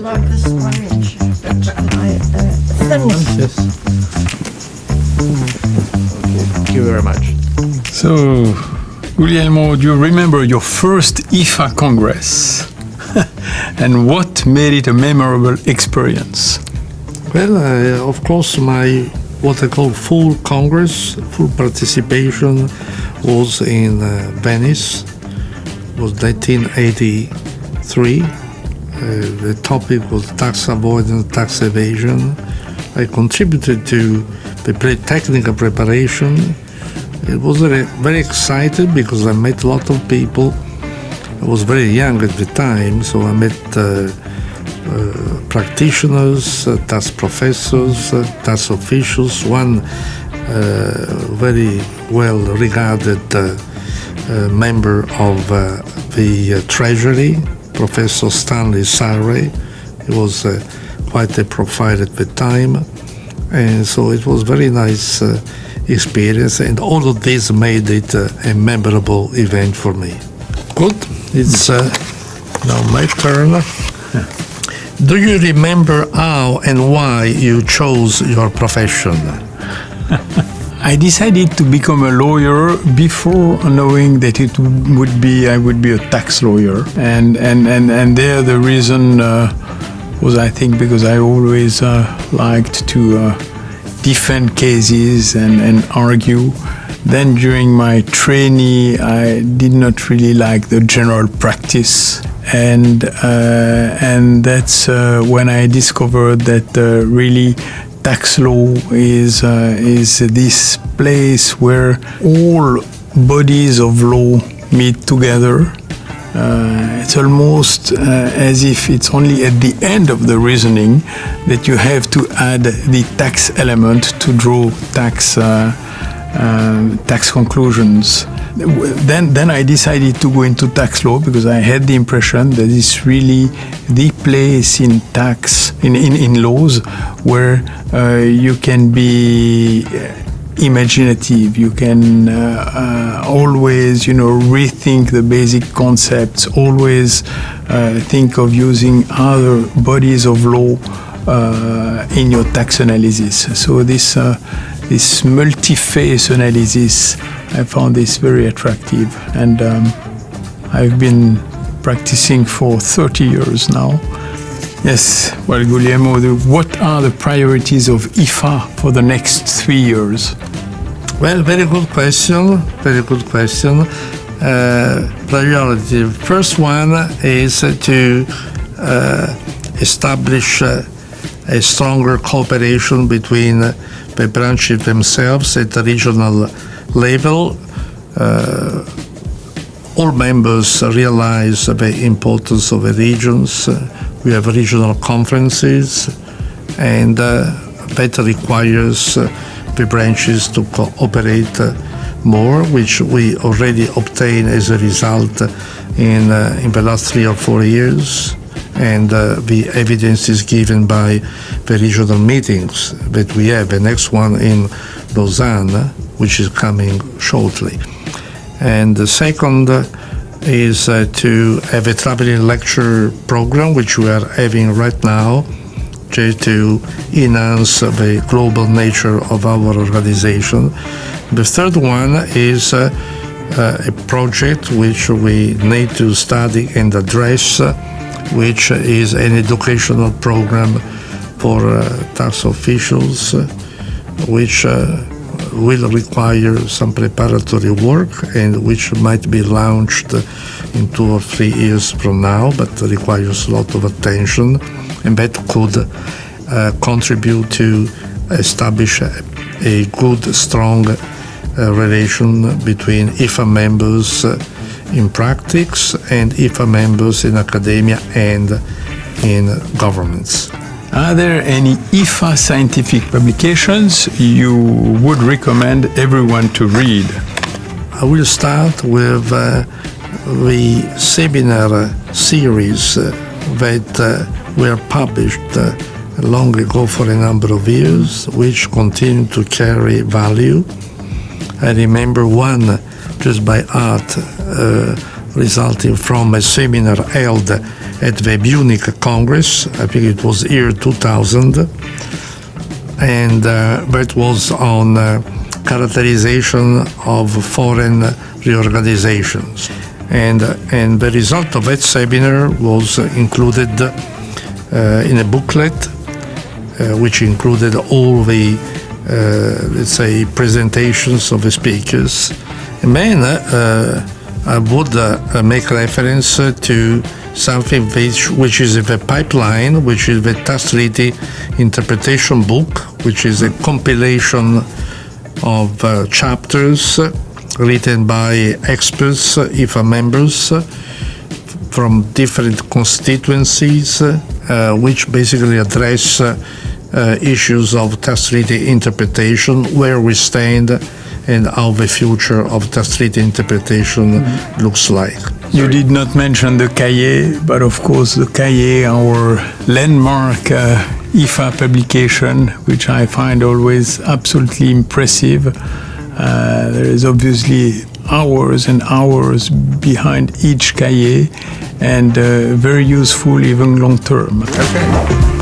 like this orange? Thin. Yes. Okay, thank you very much. So, Guglielmo, do you remember your first IFA Congress? And what made it a memorable experience? Well, of course, my what I call full Congress, full participation was in Venice. It was 1983. The topic was tax avoidance, tax evasion. I contributed to the technical preparation. It was very excited because I met a lot of people. I was very young at the time, so I met practitioners, tax professors, tax officials. One very well-regarded member of the Treasury, Professor Stanley Sarre. He was quite a profile at the time, and so it was very nice experience, and all of this made it a memorable event for me. Good. It's now my turn. Do you remember how and why you chose your profession? I decided to become a lawyer before knowing that I would be a tax lawyer, and there the reason was, I think, because I always liked to defend cases and argue. Then during my trainee, I did not really like the general practice, and that's when I discovered that really tax law is this place where all bodies of law meet together. It's almost as if it's only at the end of the reasoning that you have to add the tax element to draw tax conclusions. Then I decided to go into tax law because I had the impression that it's really the place in tax, in laws, where you can be imaginative. You can always, rethink the basic concepts. Always think of using other bodies of law in your tax analysis. So this multi-phase analysis, I found this very attractive, and I've been practicing for 30 years now. Yes, well, Guglielmo, what are the priorities of IFA for the next 3 years? Well, very good question. Priority. First one is to establish a stronger cooperation between the branches themselves at the regional level. All members realize the importance of the regions. We have regional conferences, and that requires the branches to cooperate more, which we already obtained as a result in the last 3 or 4 years. And the evidence is given by the regional meetings that we have. The next one in Lausanne, which is coming shortly. And the second is to have a traveling lecture program, which we are having right now, to enhance the global nature of our organization. The third one is a project which we need to study and address, which is an educational program for tax officials, which will require some preparatory work and which might be launched in 2 or 3 years from now, but requires a lot of attention, and that could contribute to establish a good, strong relation between IFA members in practice and IFA members in academia and in governments. Are there any IFA scientific publications you would recommend everyone to read? I will start with the seminar series that were published long ago for a number of years, which continue to carry value. I remember one just by heart, resulting from a seminar held at the Munich Congress. I think it was year 2000, and that was on characterization of foreign reorganizations. And the result of that seminar was included in a booklet, which included all the, let's say, presentations of the speakers. And then I would make reference to something which is in the pipeline, which is the tax treaty interpretation book, which is a compilation of chapters written by experts, IFA members, from different constituencies, which basically address issues of tax treaty interpretation, where we stand, and how the future of tax treaty interpretation looks like. You did not mention the Cahier, but of course the Cahier, our landmark IFA publication, which I find always absolutely impressive. There is obviously hours and hours behind each Cahier, and very useful even long term. Okay.